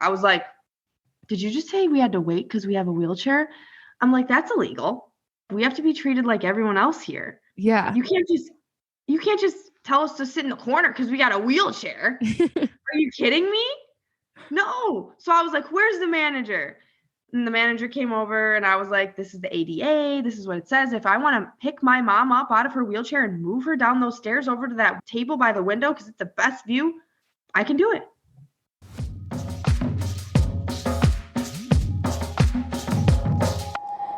I was like, did you just say we had to wait because we have a wheelchair? I'm like, that's illegal. We have to be treated like everyone else here. Yeah. You can't just tell us to sit in the corner because we got a wheelchair. Are you kidding me? No. So I was like, where's the manager? And the manager came over and I was like, this is the ADA. This is what it says. If I want to pick my mom up out of her wheelchair and move her down those stairs over to that table by the window because it's the best view, I can do it.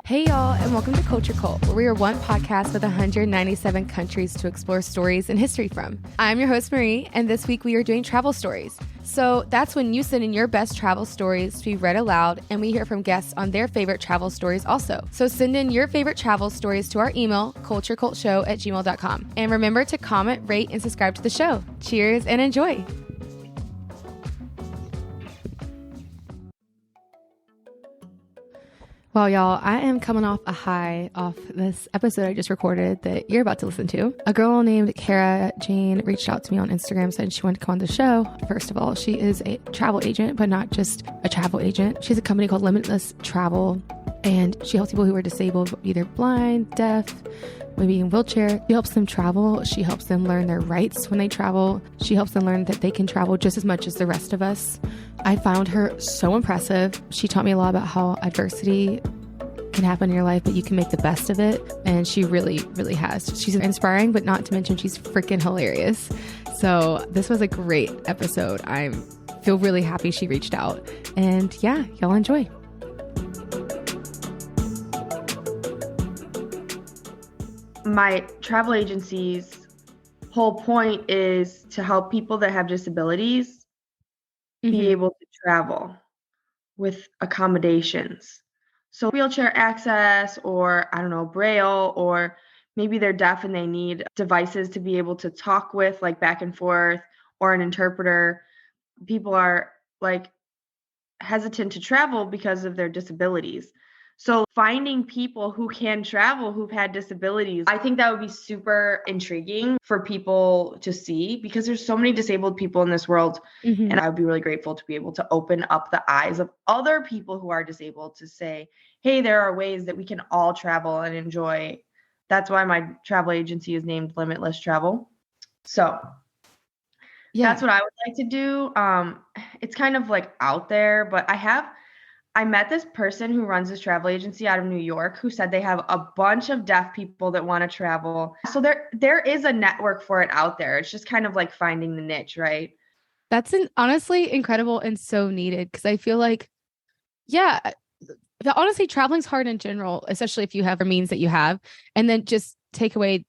Hey y'all, and welcome to Culture Cult, where we are one podcast with 197 countries to explore stories and history from. I'm your host, Marie, and this week we are doing travel stories. So that's when you send in your best travel stories to be read aloud, and we hear from guests on their favorite travel stories also. So send in your favorite travel stories to our email, culturecultshow@gmail.com. And remember to comment, rate, and subscribe to the show. Cheers and enjoy. Well, y'all, I am coming off a high off this episode I just recorded that you're about to listen to. A girl named Kara Jane reached out to me on Instagram, said she wanted to come on the show. First of all, she is a travel agent, but not just a travel agent. She has a company called Limitless Travel, and she helps people who are disabled, either blind, deaf, maybe in wheelchair. She helps them travel. She helps them learn their rights when they travel. She helps them learn that they can travel just as much as the rest of us. I found her so impressive. She taught me a lot about how adversity can happen in your life, but you can make the best of it. And she really, really has. She's inspiring, but not to mention she's freaking hilarious. So this was a great episode. I feel really happy she reached out. And yeah, y'all enjoy. My travel agency's whole point is to help people that have disabilities be able to travel with accommodations. So wheelchair access, or I don't know, Braille, or maybe they're deaf and they need devices to be able to talk with, like back and forth, or an interpreter. People are like hesitant to travel because of their disabilities. So finding people who can travel who've had disabilities, I think that would be super intriguing for people to see, because there's so many disabled people in this world. And I would be really grateful to be able to open up the eyes of other people who are disabled to say, hey, there are ways that we can all travel and enjoy. That's why my travel agency is named Limitless Travel. So that's what I would like to do. It's kind of like out there, but I met this person who runs this travel agency out of New York who said they have a bunch of deaf people that want to travel. So there is a network for it out there. It's just kind of like finding the niche, right? That's honestly incredible and so needed, because I feel like, honestly, traveling's hard in general, especially if you have the means that you have. And then just take away,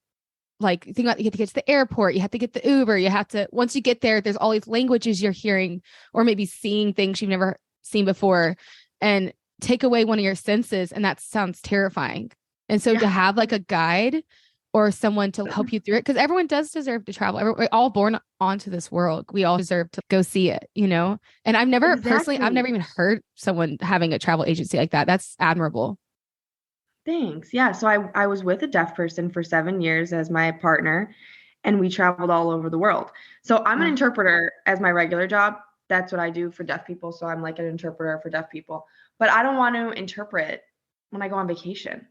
like, think about, you have to get to the airport, you have to get the Uber, you have to, once you get there, there's all these languages you're hearing, or maybe seeing things you've never seen before, and take away one of your senses. And that sounds terrifying. And so to have like a guide or someone to help you through it, because everyone does deserve to travel. We're all born onto this world. We all deserve to go see it, you know? And I've never personally, I've never even heard someone having a travel agency like that. That's admirable. Thanks. Yeah. So I was with a deaf person for 7 years as my partner, and we traveled all over the world. So I'm an interpreter as my regular job. That's what I do for deaf people. So I'm like an interpreter for deaf people, but I don't want to interpret when I go on vacation.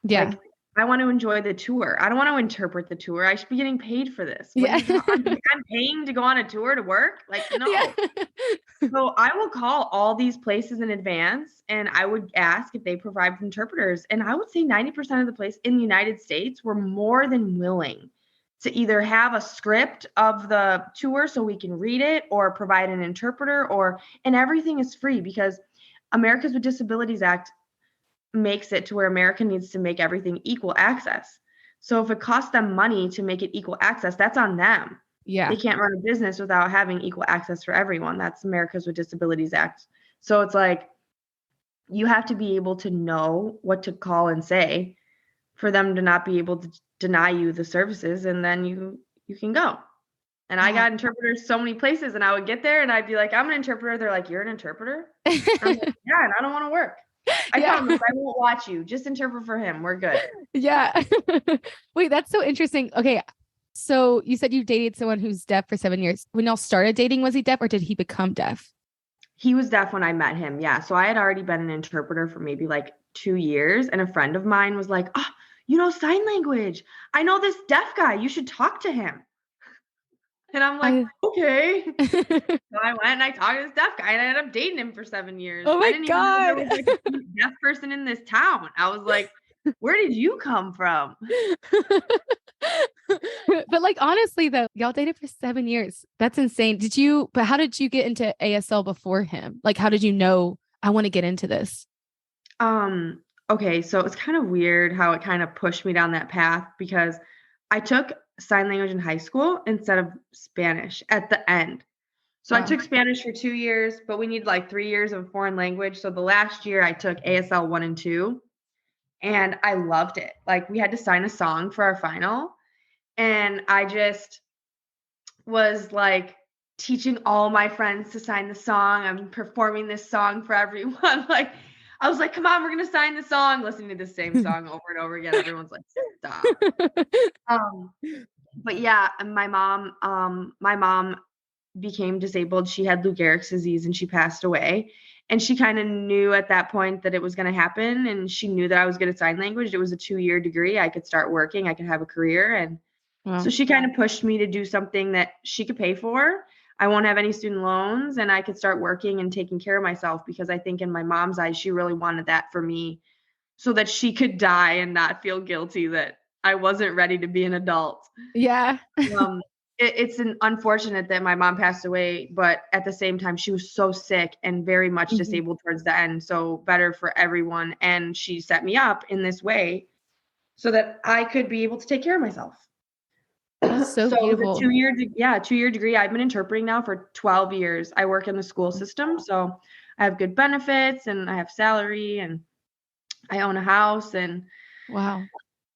Yeah. Like, I want to enjoy the tour. I don't want to interpret the tour. I should be getting paid for this. I'm paying to go on a tour to work? Like, no. Yeah. So I will call all these places in advance, and I would ask if they provide interpreters. And I would say 90% of the places in the United States were more than willing to either have a script of the tour so we can read it, or provide an interpreter, and everything is free, because Americans with Disabilities Act makes it to where America needs to make everything equal access. So if it costs them money to make it equal access, that's on them. Yeah. They can't run a business without having equal access for everyone. That's Americans with Disabilities Act. So it's like, you have to be able to know what to call and say for them to not be able to deny you the services, and then you can go. And I got interpreters so many places, and I would get there and I'd be like, I'm an interpreter. They're like, you're an interpreter? I'm like, yeah, and I don't want to work. I promise I won't watch you. Just interpret for him. We're good. Yeah. Wait, that's so interesting. Okay. So you said you dated someone who's deaf for 7 years. When y'all started dating, was he deaf, or did he become deaf? He was deaf when I met him. Yeah. So I had already been an interpreter for maybe like 2 years. And a friend of mine was like, oh, you know, sign language. I know this deaf guy. You should talk to him. And I'm like, I okay. So I went and I talked to this deaf guy and I ended up dating him for 7 years. Oh I my didn't even know there God. was like a deaf person in this town. I was like, where did you come from? But like honestly though, y'all dated for 7 years. That's insane. But how did you get into ASL before him? Like how did you know I want to get into this? Um, okay, so it's kind of weird how it kind of pushed me down that path because I took sign language in high school instead of Spanish at the end. So I Wow. took Spanish for 2 years, but we need like 3 years of foreign language. So the last year I took ASL 1 and 2, and I loved it. Like we had to sign a song for our final, and I just was like teaching all my friends to sign the song. I'm performing this song for everyone. Like I was like, come on, we're gonna sign the song, listening to the same song over and over again. Everyone's like, stop. Um, but yeah, and my mom became disabled. She had Lou Gehrig's disease and she passed away. And she kind of knew at that point that it was going to happen. And she knew that I was good at sign language. It was a 2-year degree. I could start working, I could have a career. And so Wow. she kind of pushed me to do something that she could pay for. I won't have any student loans and I could start working and taking care of myself because I think in my mom's eyes, she really wanted that for me so that she could die and not feel guilty that I wasn't ready to be an adult. Yeah. Um, it's an unfortunate that my mom passed away, but at the same time, she was so sick and very much Mhm. disabled towards the end. So better for everyone. And she set me up in this way so that I could be able to take care of myself. That's so So it was a beautiful. 2-year degree. I've been interpreting now for 12 years. I work in the school system, so I have good benefits and I have salary and I own a house and Wow.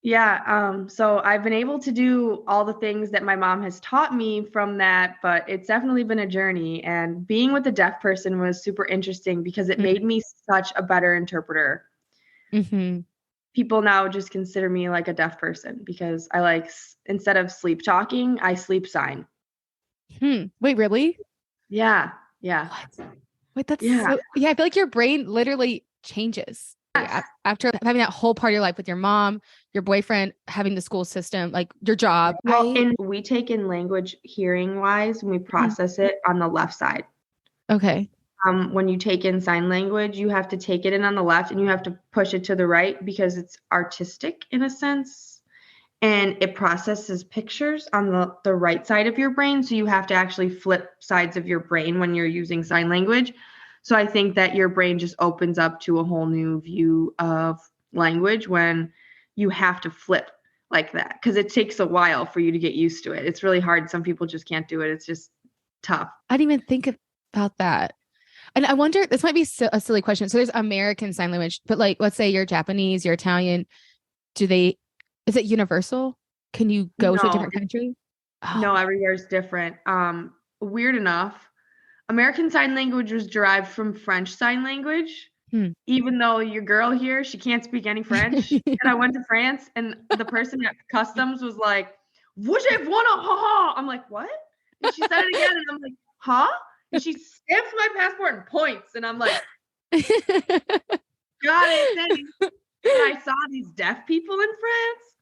yeah, so I've been able to do all the things that my mom has taught me from that, but it's definitely been a journey. And being with a deaf person was super interesting because it made me such a better interpreter. Mm-hmm. People now just consider me like a deaf person because I like, instead of sleep talking, I sleep sign. Wait, really? Yeah, yeah, What? Wait, that's yeah. so, yeah, I feel like your brain literally changes Yes. after having that whole part of your life with your mom, your boyfriend, having the school system, like your job. Well, and we take in language hearing wise and we Mhm. process it on the left side. Okay. When you take in sign language, you have to take it in on the left and you have to push it to the right because it's artistic in a sense. And it processes pictures on the right side of your brain. So you have to actually flip sides of your brain when you're using sign language. So I think that your brain just opens up to a whole new view of language when you have to flip like that because it takes a while for you to get used to it. It's really hard. Some people just can't do it. It's just tough. I didn't even think about that. And I wonder, this might be a silly question. So there's American Sign Language, but like, let's say you're Japanese, you're Italian. Do they, is it universal? Can you go to a No, different country? Oh, no, every year is different. Weird enough, American Sign Language was derived from French Sign Language, hmm. even though your girl here, she can't speak any French. And I went to France, and the person at customs was like, "Voulez-vous un ha?" I'm like, "What?" And she said it again, and I'm like, "Huh?" And she stamps my passport and points, and I'm like, "Got it, thanks." And I saw these deaf people in France,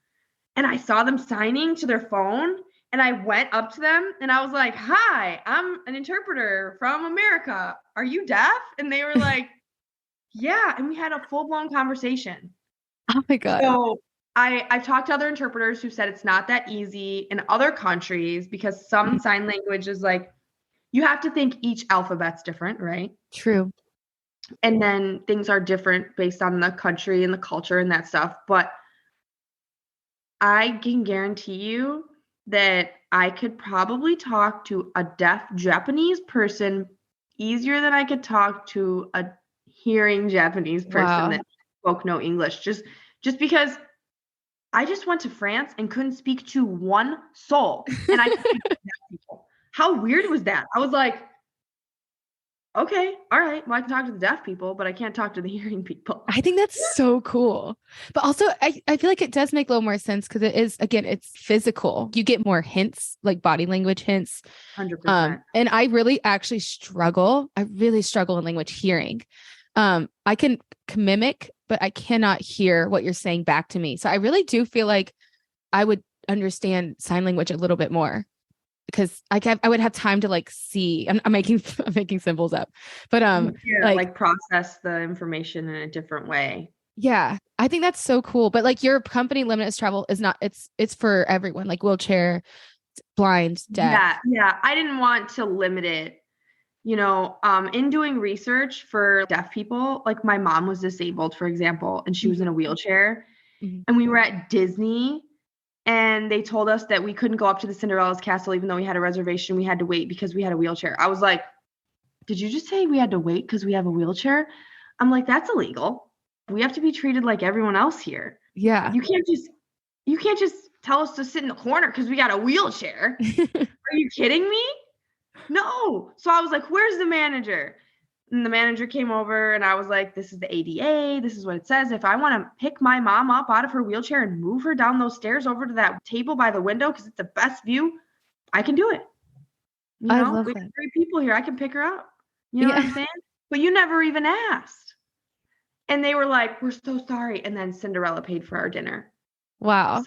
and I saw them signing to their phone. And I went up to them and I was like, "Hi, I'm an interpreter from America. Are you deaf?" And they were like, "Yeah." And we had a full blown conversation. Oh my God. So I've talked to other interpreters who said it's not that easy in other countries because some sign language is like, you have to think each alphabet's different, right? True. And then things are different based on the country and the culture and that stuff. But I can guarantee you that I could probably talk to a deaf Japanese person easier than I could talk to a hearing Japanese person Wow. that spoke no English. Just because I just went to France and couldn't speak to one soul, and I could speak to deaf people. How weird was that? I was like, okay, all right. Well, I can talk to the deaf people, but I can't talk to the hearing people. I think that's so cool. But also, I feel like it does make a little more sense because it is, again, it's physical. You get more hints, like body language hints. 100%. And I really actually struggle. I really struggle in language hearing. I can mimic, but I cannot hear what you're saying back to me. So I really do feel like I would understand sign language a little bit more because I would have time to like see. I'm making I'm making symbols up, but Yeah, like process the information in a different way. yeah, I think that's so cool. But like your company, Limitless Travel, is not. It's for everyone, like wheelchair, blind, deaf. Yeah. I didn't want to limit it. In doing research for deaf people, like my mom was disabled, for example, and she was in a wheelchair. Mhm. And we were at Disney and they told us that we couldn't go up to the Cinderella's castle even though we had a reservation. We had to wait because we had a wheelchair. I was like, did you just say we had to wait because we have a wheelchair? I'm like, that's illegal. We have to be treated like everyone else here. Yeah. You can't just tell us to sit in the corner because we got a wheelchair. Are you kidding me? No. So I was like, where's the manager? And the manager came over and I was like, this is the ADA. This is what it says. If I want to pick my mom up out of her wheelchair and move her down those stairs over to that table by the window because it's the best view, I can do it. I love We that. have 3 people here. I can pick her up. You know what Yeah. I'm saying? But you never even asked. And they were like, we're so sorry. And then Cinderella paid for our dinner. Wow. So,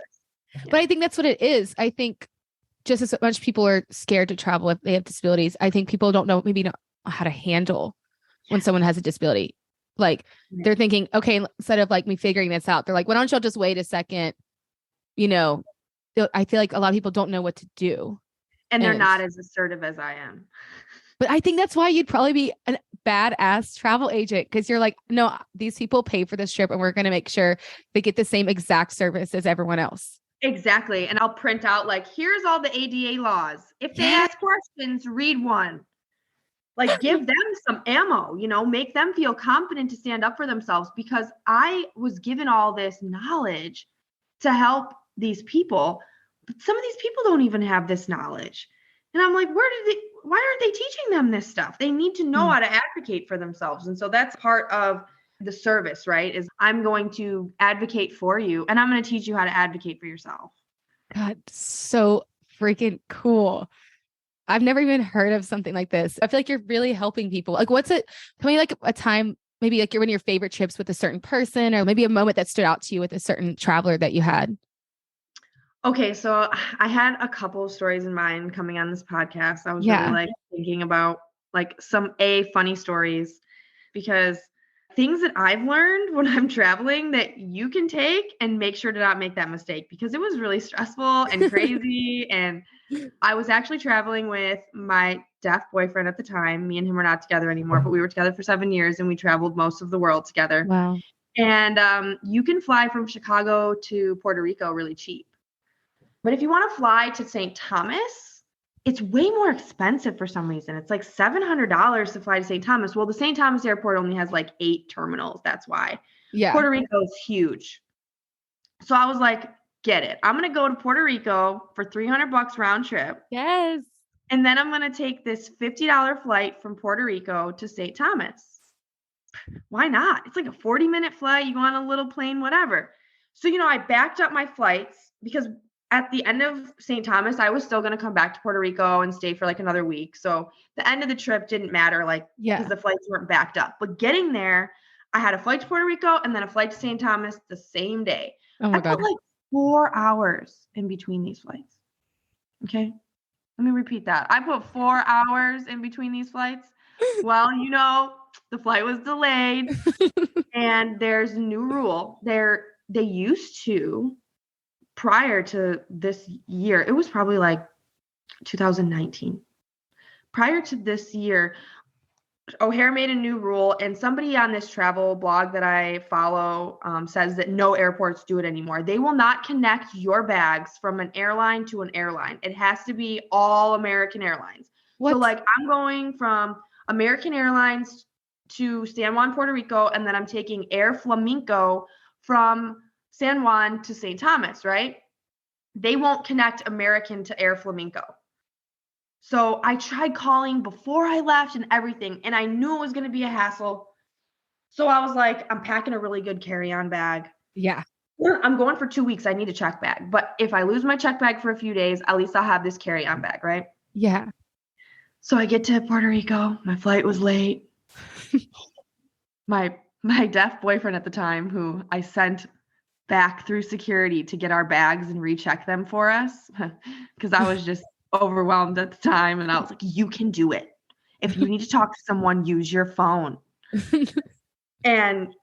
But yeah. I think that's what it is. I think just as much people are scared to travel if they have disabilities, I think people don't know maybe not how to handle when someone has a disability. Like they're thinking, okay, instead of like me figuring this out, they're like, why don't y'all just wait a second? You know, I feel like a lot of people don't know what to do. And they're And not as assertive as I am. but I think that's why you'd probably be a badass travel agent because you're like, no, these people pay for this trip and we're going to make sure they get the same exact service as everyone else. Exactly. And I'll print out like, here's all the ADA laws. If they Yeah. ask questions, read one. Like give them some ammo, make them feel confident to stand up for themselves because I was given all this knowledge to help these people, but some of these people don't even have this knowledge. And I'm like, why aren't they teaching them this stuff? They need to know how to advocate for themselves. And so that's part of the service, right? Is I'm going to advocate for you and I'm going to teach you how to advocate for yourself. God, so freaking cool. I've never even heard of something like this. I feel like you're really helping people. Like, tell me like a time, maybe like one of your favorite trips with a certain person, or maybe a moment that stood out to you with a certain traveler that you had. Okay, so I had a couple of stories in mind coming on this podcast. I was really Yeah. like thinking about like some funny stories because things that I've learned when I'm traveling that you can take and make sure to not make that mistake because it was really stressful and crazy. And I was actually traveling with my deaf boyfriend at the time. Me and him are not together anymore, but we were together for 7 years and we traveled most of the world together. Wow. And you can fly from Chicago to Puerto Rico really cheap. But if you want to fly to St. Thomas, it's way more expensive for some reason. It's like $700 to fly to St. Thomas. Well, the St. Thomas airport only has like 8 terminals. That's why. Yeah. Puerto Rico is huge. So I was like, get it. I'm going to go to Puerto Rico for $300 round trip. Yes. And then I'm going to take this $50 flight from Puerto Rico to St. Thomas. Why not? It's like a 40-minute flight. You go on a little plane, whatever. So, I backed up my flights because at the end of St. Thomas, I was still going to come back to Puerto Rico and stay for like another week. So the end of the trip didn't matter, because the flights weren't backed up. But getting there, I had a flight to Puerto Rico and then a flight to St. Thomas the same day. Oh my I God. put like 4 hours in between these flights. Okay. Let me repeat that. I put 4 hours in between these flights. Well, the flight was delayed and there's a new rule. They used to, prior to this year, it was probably like 2019. Prior to this year, O'Hare made a new rule, and somebody on this travel blog that I follow says that no airports do it anymore. They will not connect your bags from an airline to an airline. It has to be all American Airlines. What? So like I'm going from American Airlines to San Juan, Puerto Rico, and then I'm taking Air Flamenco from San Juan to St. Thomas, right? They won't connect American to Air Flamenco. So I tried calling before I left and everything, and I knew it was going to be a hassle. So I was like, I'm packing a really good carry-on bag. Yeah. I'm going for 2 weeks. I need a check bag. But if I lose my check bag for a few days, at least I'll have this carry-on bag, right? Yeah. So I get to Puerto Rico. My flight was late. My deaf boyfriend at the time, who I sent back through security to get our bags and recheck them for us, because I was just overwhelmed at the time. And I was like, you can do it. If you need to talk to someone, use your phone. And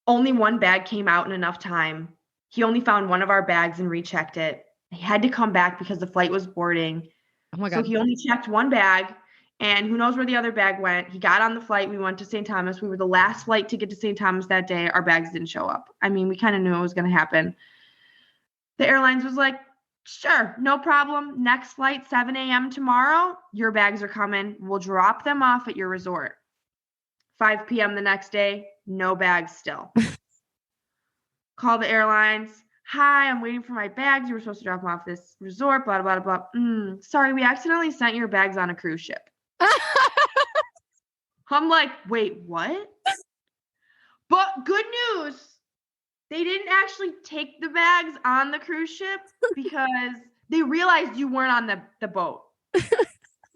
only one bag came out in enough time. He only found one of our bags and rechecked it. He had to come back because the flight was boarding. Oh my So God. he only checked one bag, and who knows where the other bag went. He got on the flight. We went to St. Thomas. We were the last flight to get to St. Thomas that day. Our bags didn't show up. I mean, we kind of knew it was going to happen. The airlines was like, sure, no problem. Next flight, 7 a.m. tomorrow. Your bags are coming. We'll drop them off at your resort. 5 p.m. the next day, no bags still. Call the airlines. Hi, I'm waiting for my bags. You were supposed to drop them off this resort, blah, blah, blah, blah. Sorry, we accidentally sent your bags on a cruise ship. I'm like, wait, what? But good news. They didn't actually take the bags on the cruise ship because they realized you weren't on the boat.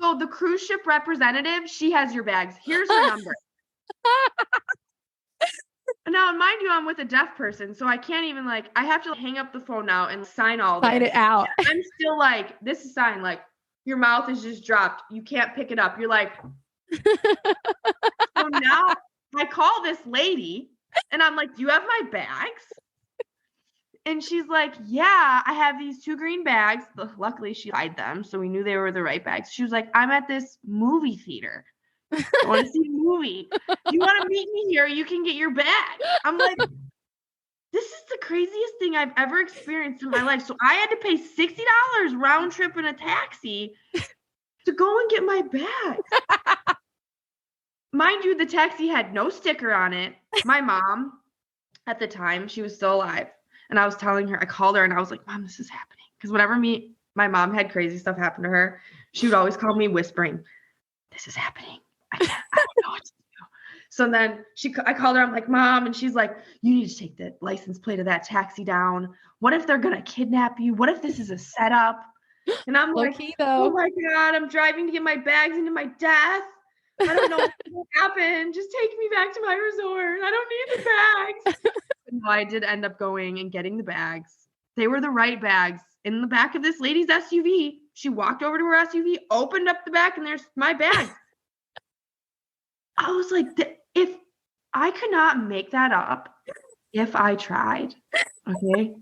So the cruise ship representative, she has your bags. Here's her number. Now, mind you, I'm with a deaf person, so I can't even I have to hang up the phone now and sign all this. Sign it out. I'm still like, this is signed, your mouth is just dropped. You can't pick it up. You're like, so now I call this lady and I'm like, do you have my bags? And she's like, yeah, I have these 2 green bags. Luckily, she hid them, so we knew they were the right bags. She was like, I'm at this movie theater. I want to see a movie. You want to meet me here? You can get your bag. I'm like, this is the craziest thing I've ever experienced in my life. So I had to pay $60 round trip in a taxi to go and get my bags. Mind you, the taxi had no sticker on it. My mom, at the time, she was still alive. And I was telling her, I called her and I was like, Mom, this is happening. Because whenever my mom had crazy stuff happen to her, she would always call me whispering, this is happening. I don't know what to do. So then I called her. I'm like, Mom. And she's like, you need to take the license plate of that taxi down. What if they're going to kidnap you? What if this is a setup? And I'm like, oh my God, I'm driving to get my bags into my death. I don't know what's going to happen. Just take me back to my resort. I don't need the bags. But no, I did end up going and getting the bags. They were the right bags in the back of this lady's SUV. She walked over to her SUV, opened up the back, and there's my bags. I was like, if I could not make that up, if I tried, okay?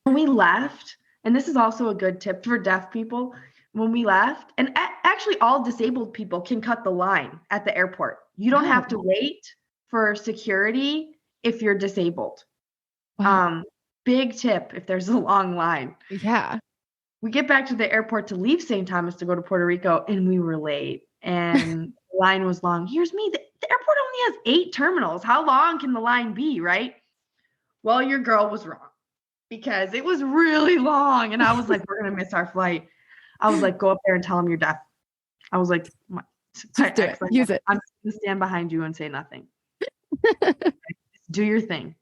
When we left, and this is also a good tip for deaf people, when we left, and actually all disabled people can cut the line at the airport. You don't have to wait for security if you're disabled. Wow. Big tip if there's a long line. Yeah. We get back to the airport to leave St. Thomas to go to Puerto Rico, and we were late. And the line was long. Here's me. The airport only has 8 terminals. How long can the line be, right? Well, your girl was wrong because it was really long. And I was like, we're going to miss our flight. I was like, go up there and tell them you're deaf. I was like, just do it. Use it. I'm going to stand behind you and say nothing. Do your thing.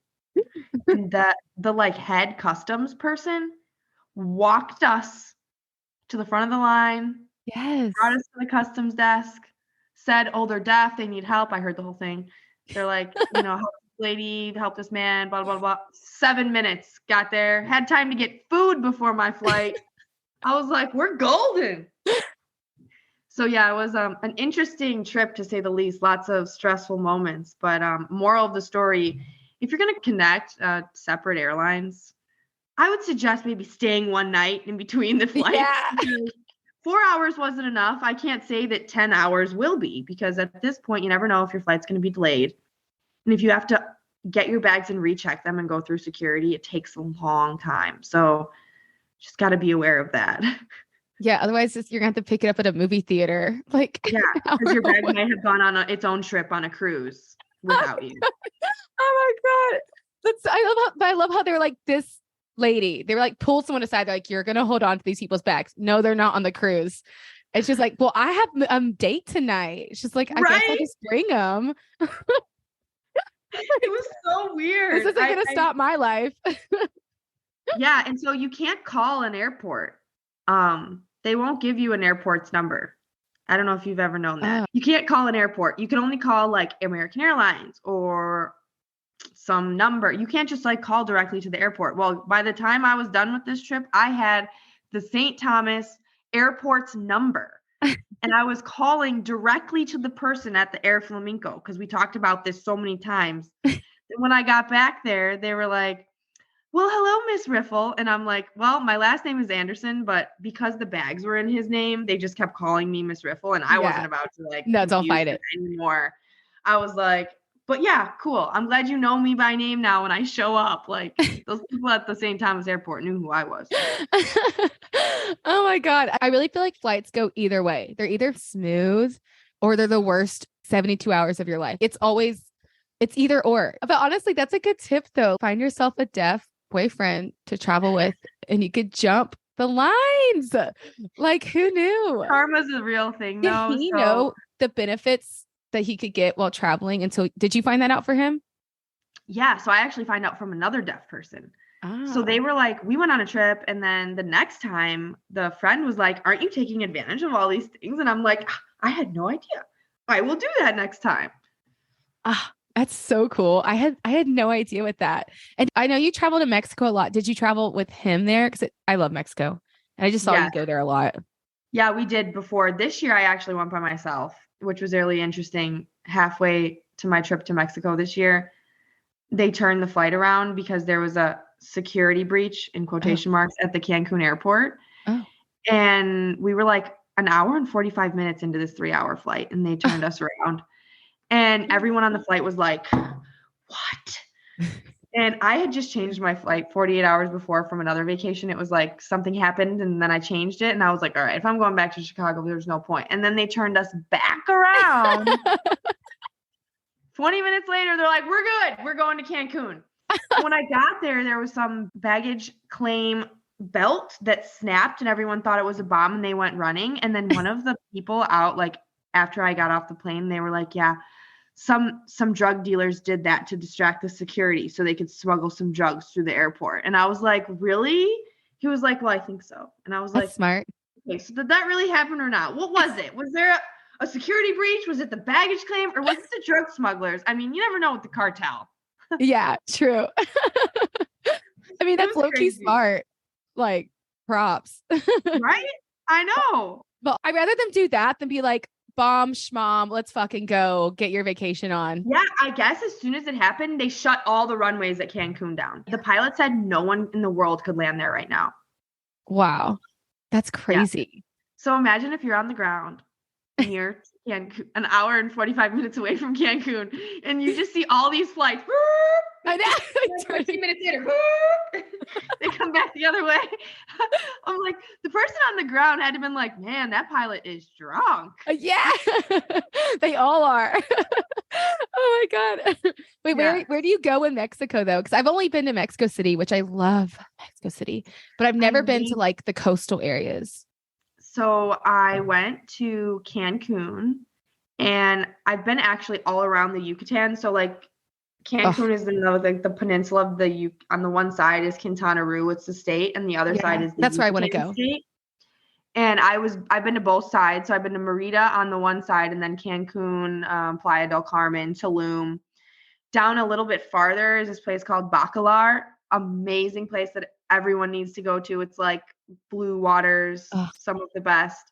And the head customs person walked us to the front of the line. Yes. Brought us to the customs desk, said, oh, they're deaf. They need help. I heard the whole thing. They're like, help this lady, help this man, blah, blah, blah. 7 minutes, got there, had time to get food before my flight. I was like, we're golden. So yeah, it was an interesting trip to say the least. Lots of stressful moments. But moral of the story, if you're going to connect separate airlines, I would suggest maybe staying one night in between the flights. Yeah. 4 hours wasn't enough. I can't say that 10 hours will be, because at this point, you never know if your flight's going to be delayed. And if you have to get your bags and recheck them and go through security, it takes a long time. So just got to be aware of that. Yeah. Otherwise, you're going to have to pick it up at a movie theater. Yeah, because your bag might have gone on its own trip on a cruise without you. Oh my God. I love how they're like this. lady. They were like, pulled someone aside. They're like, you're going to hold on to these people's bags. No, they're not on the cruise. And she's like, well, I have a date tonight. She's like, I guess I'll Right? just bring them. It was so This weird. isn't going to stop my life. Yeah, and so you can't call an airport. They won't give you an airport's number. I don't know if you've ever known that. You can't call an airport. You can only call like American Airlines or some number. You can't just like call directly to the airport. Well, by the time I was done with this trip, I had the St. Thomas airport's number. And I was calling directly to the person at the Air Flamenco because we talked about this so many times. When I got back there, they were like, well, hello, Miss Riffle. And I'm like, well, my last name is Anderson, but because the bags were in his name, they just kept calling me Miss Riffle. And I wasn't about to like no, don't fight it anymore. I was like, but yeah, cool. I'm glad you know me by name now when I show up. Like those people at the St. Thomas Airport knew who I was. Oh my God. I really feel like flights go either way. They're either smooth or they're the worst 72 hours of your life. It's either or. But honestly, that's a good tip though. Find yourself a deaf boyfriend to travel with and you could jump the lines. Like who knew? Karma's a real thing though. Did he know the benefits that he could get while traveling? And so did you find that out for him? Yeah. So I actually find out from another deaf person. So they were like, we went on a trip. And then the next time the friend was like, aren't you taking advantage of all these things? And I'm like, I had no idea. I will do that next time. That's so cool. I had no idea with that. And I know you travel to Mexico a lot. Did you travel with him there? Because I love Mexico. And I just saw you go there a lot. Yeah, we did before. This year, I actually went by myself, which was really interesting. Halfway to my trip to Mexico this year, they turned the flight around because there was a security breach in quotation marks at the Cancun airport. And we were like an hour and 45 minutes into this 3-hour flight and they turned us around and everyone on the flight was like, what? And I had just changed my flight 48 hours before from another vacation. It was like something happened and then I changed it and I was like, all right, if I'm going back to Chicago, there's no point. And then they turned us back around. 20 minutes later, they're like, we're good. We're going to Cancun. When I got there, there was some baggage claim belt that snapped and everyone thought it was a bomb and they went running. And then one of the people out, like after I got off the plane, they were like, yeah, some drug dealers did that to distract the security so they could smuggle some drugs through the airport. And I was like, really? He was like, well, I think so. And I was That's like, smart. Okay, so did that really happen or not? What was it? Was there a security breach? Was it the baggage claim or was it the drug smugglers? I mean, you never know with the cartel. Yeah, true. I mean, that's low-key smart. Like, props. Right? I know. But I'd rather them do that than be like, bomb, schmom, let's fucking go get your vacation on. Yeah, I guess as soon as it happened, they shut all the runways at Cancun down. The pilot said no one in the world could land there right now. Wow. That's crazy. Yeah. So imagine if you're on the ground near Cancun, an hour and 45 minutes away from Cancun, and you just see all these flights. I know. 20 minutes later, they come back the other way. I'm like, the person on the ground had to been like, man, that pilot is drunk. Yeah, they all are. Oh my God. Wait, where do you go in Mexico though? Because I've only been to Mexico City, which I love Mexico City, but I've never been to like the coastal areas. So I went to Cancun and I've been actually all around the Yucatan. So like Cancun is the peninsula of on the one side is Quintana Roo, it's the state, and the other side is the that's where I want to go. State. And I've been to both sides. So I've been to Merida on the one side and then Cancun, Playa del Carmen, Tulum. Down a little bit farther is this place called Bacalar. Amazing place that everyone needs to go to. It's like blue waters, some of the best.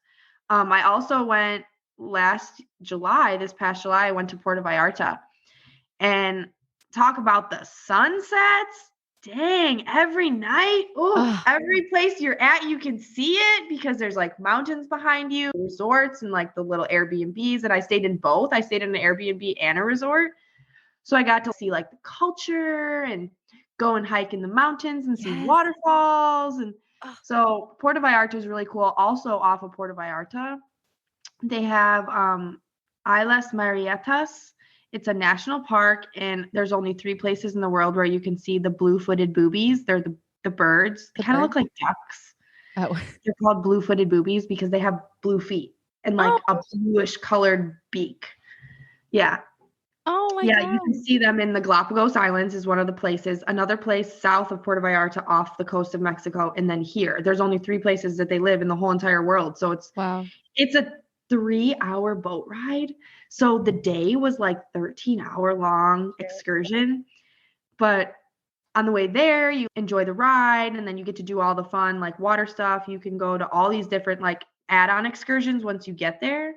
I also went this past July, I went to Puerto Vallarta. And talk about the sunsets. Dang, every night. Every place you're at, you can see it because there's like mountains behind you, resorts and like the little Airbnbs. And I stayed in both. I stayed in an Airbnb and a resort. So I got to see like the culture and go and hike in the mountains and see waterfalls. And so Puerto Vallarta is really cool. Also off of Puerto Vallarta, they have Islas Marietas. It's a national park, and there's only 3 places in the world where you can see the blue-footed boobies. They're the the birds. They The kind of bird? look like ducks. Oh. They're called blue-footed boobies because they have blue feet and like a Oh, bluish colored beak. Yeah. oh my Yeah, God. you can see them in the Galapagos Islands is one of the places. Another place south of Puerto Vallarta off the coast of Mexico, and then here. There's only 3 places that they live in the whole entire world. So Wow. it's a 3-hour boat ride. So the day was like 13-hour long excursion. But on the way there, you enjoy the ride and then you get to do all the fun like water stuff. You can go to all these different like add-on excursions once you get there.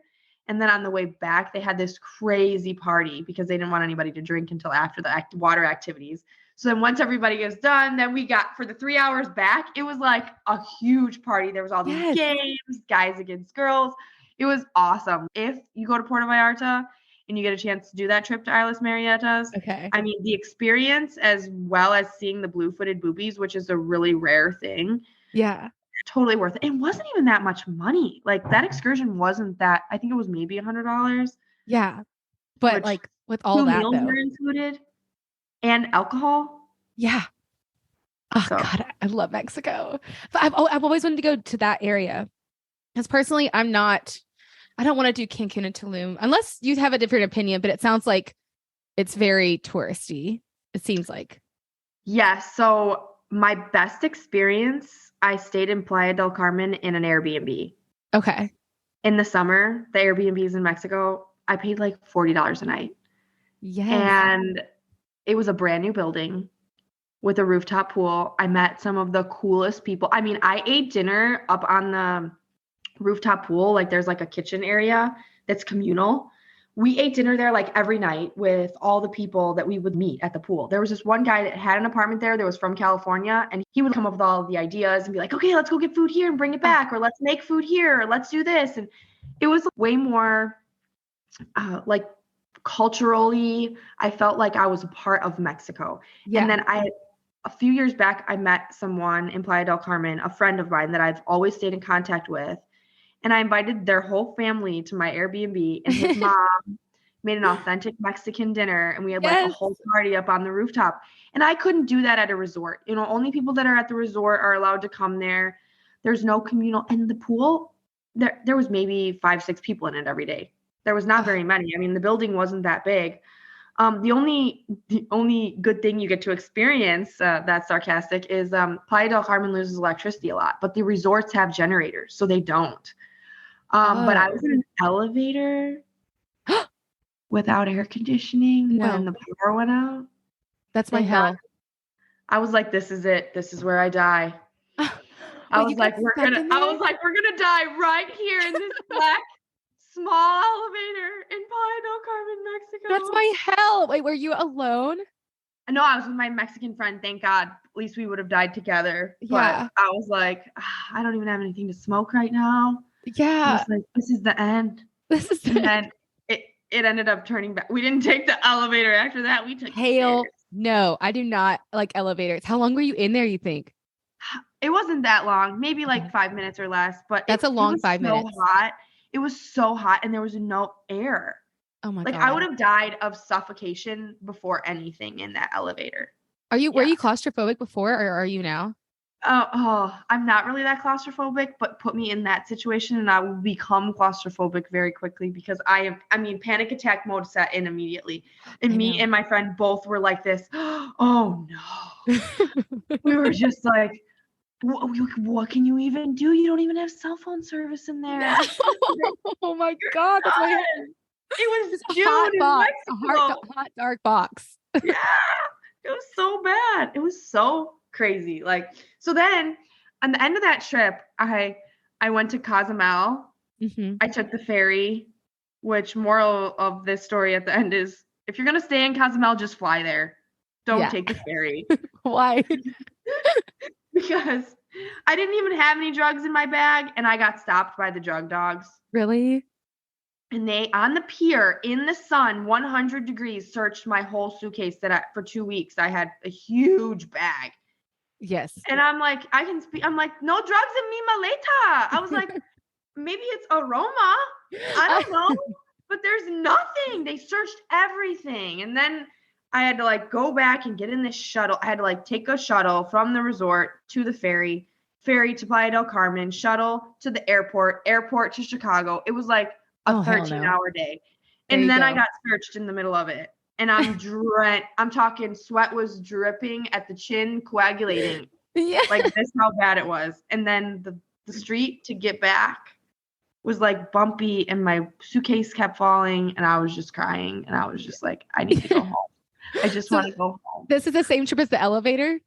And then on the way back, they had this crazy party because they didn't want anybody to drink until after the water activities. So then once everybody is done, then we got for the 3 hours back, it was like a huge party. There was all these Yes. games, guys against girls. It was awesome. If you go to Puerto Vallarta and you get a chance to do that trip to Islas Marietas, Okay. I mean, the experience as well as seeing the blue-footed boobies, which is a really rare thing, Yeah. totally worth it. It wasn't even that much money. Like that excursion wasn't that, I think it was maybe $100, Yeah. But which like with all 2 that meals were though. included and alcohol. Yeah. Oh So God, I love Mexico. But I've always wanted to go to that area. Because personally, I don't want to do Cancun and Tulum unless you have a different opinion, but it sounds like it's very touristy. It seems like. yes. So my best experience, I stayed in Playa del Carmen in an Airbnb. Okay. In the summer, the Airbnbs in Mexico, I paid like $40 a night. Yes. And it was a brand new building with a rooftop pool. I met some of the coolest people. I mean, I ate dinner up on the rooftop pool. Like there's like a kitchen area that's communal. We ate dinner there like every night with all the people that we would meet at the pool. There was this one guy that had an apartment there that was from California, and he would come up with all of the ideas and be like, okay, let's go get food here and bring it back, or let's make food here, or let's do this. And it was way more like culturally, I felt like I was a part of Mexico. Yeah. And then a few years back, I met someone in Playa del Carmen, a friend of mine that I've always stayed in contact with. And I invited their whole family to my Airbnb, and his mom made an authentic Mexican dinner, and we had like a Yes. whole party up on the rooftop. And I couldn't do that at a resort. You know, only people that are at the resort are allowed to come there. There's no communal, and the pool, there was maybe 5, 6 people in it every day. There was not very many. I mean, the building wasn't that big. The only good thing you get to experience that's sarcastic is Playa del Carmen loses electricity a lot, but the resorts have generators, so they don't. But I was in an elevator without air conditioning when No. the power went out. That's my Thank hell. God. I was like, this is it. This is where I die. I Wait, was you like, got we're stuck gonna in there? die right here in this black small elevator in Playa del Carmen, Mexico. That's my hell. Wait, were you alone? No, I was with my Mexican friend. Thank God. At least we would have died together. Yeah. But I was like, I don't even have anything to smoke right now. I Yeah. was like, this is the end. This is And then it ended up turning back. We didn't take the elevator after that. We took Hail. stairs. No, I do not like elevators. How long were you in there, you think? It wasn't that long, maybe like 5 minutes or less, but That's a long it was 5 so minutes. hot. It was so hot and there was no air. Oh my Like God. I would have died of suffocation before anything in that elevator. Were you claustrophobic before or are you now? I'm not really that claustrophobic, but put me in that situation and I will become claustrophobic very quickly because I mean, panic attack mode set in immediately. And me and my friend both were like this, oh no. We were just like, what can you even do? You don't even have cell phone service in there. No. Oh my God. That's my head. It was A June hot in box. Mexico. A hot, dark box. Yeah. It was so bad. It was so crazy. Like, so then on the end of that trip, I went to Cozumel. Mm-hmm. I took the ferry, which moral of this story at the end is if you're going to stay in Cozumel, just fly there. Don't take the ferry. Why? Because I didn't even have any drugs in my bag and I got stopped by the drug dogs. Really? And they, on the pier in the sun, 100 degrees, searched my whole suitcase for 2 weeks. I had a huge bag. Yes. And I'm like, I can speak. I'm like, no drugs in mi maleta. I was like, maybe it's aroma. I don't know. But there's nothing. They searched everything. And then I had to like go back and get in this shuttle. I had to like take a shuttle from the resort to the ferry to Playa del Carmen, shuttle to the airport to Chicago. It was like a 13-hour day. And then I got searched in the middle of it. And I'm talking sweat was dripping at the chin, coagulating. Yeah. Like this how bad it was. And then the street to get back was like bumpy and my suitcase kept falling and I was just crying and I was just like, I need to go home. I just want to go home. This is the same trip as the elevator?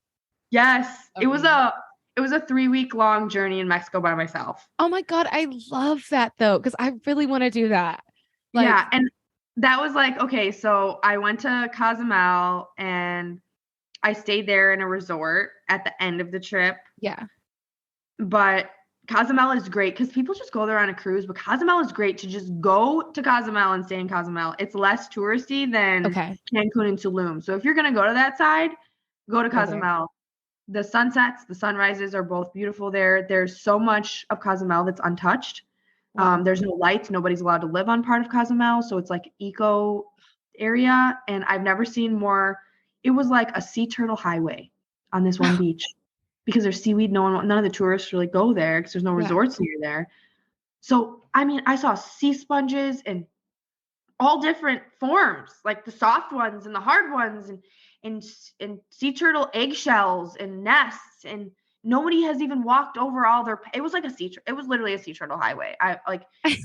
Yes. Okay. It was a 3-week long journey in Mexico by myself. Oh my God. I love that though. Cause I really want to do that. Like, yeah. And that was like, okay, so I went to Cozumel and I stayed there in a resort at the end of the trip. Yeah. But Cozumel is great because people just go there on a cruise, but Cozumel is great to just go to Cozumel and stay in Cozumel. It's less touristy than Cancun and Tulum. So if you're going to go to that side, go to Cozumel. The sunsets, the sunrises are both beautiful there. There's so much of Cozumel that's untouched. There's no lights. Nobody's allowed to live on part of Cozumel. So it's like eco area. And I've never seen more. It was like a sea turtle highway on this one beach because there's seaweed. None of the tourists really go there because there's no resorts near there. So, I mean, I saw sea sponges and all different forms, like the soft ones and the hard ones and sea turtle eggshells and nests, and nobody has even walked over all their. It was like it was literally a sea turtle highway.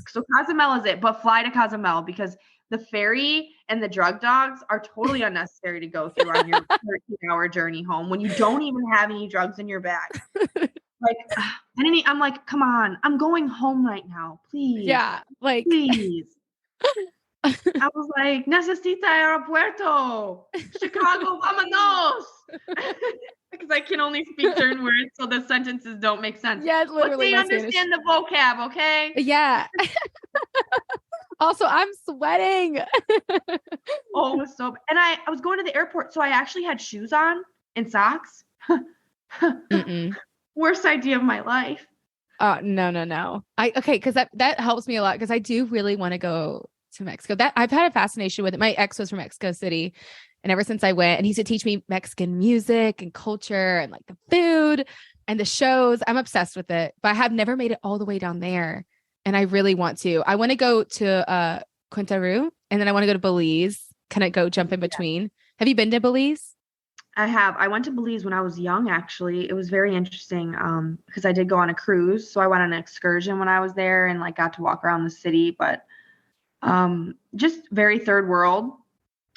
So Cozumel is it, but fly to Cozumel because the ferry and the drug dogs are totally unnecessary to go through on your 13-hour journey home when you don't even have any drugs in your bag. Like, I'm like, come on, I'm going home right now, please. Yeah, like please. I was like, necesita aeropuerto, Chicago, vámonos. Because I can only speak certain words, so the sentences don't make sense. Yeah, literally. But they understand the vocab, okay? Yeah. Also, I'm sweating. Oh, it was so. And I was going to the airport, so I actually had shoes on and socks. Worst idea of my life. No. Because that helps me a lot because I do really want to go to Mexico. That I've had a fascination with it. My ex was from Mexico City, and ever since I went, and he used to teach me Mexican music and culture and like the food and the shows. I'm obsessed with it, but I have never made it all the way down there, and I really want to. I want to go to Quintana, and then I want to go to Belize. Can I go jump in between? Have you been to Belize? I have. I went to Belize when I was young, actually. It was very interesting because I did go on a cruise. So I went on an excursion when I was there and like got to walk around the city, but just very third world,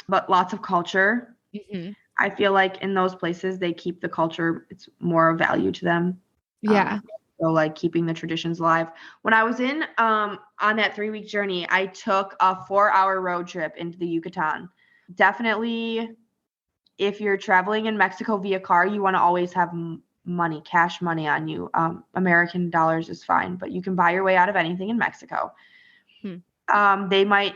but lots of culture. Mm-hmm. I feel like in those places, they keep the culture. It's more of value to them. Yeah. So like keeping the traditions alive. When I was on that 3-week journey, I took a 4-hour road trip into the Yucatan. Definitely, if you're traveling in Mexico via car, you want to always have money, cash money on you. American dollars is fine, but you can buy your way out of anything in Mexico. They might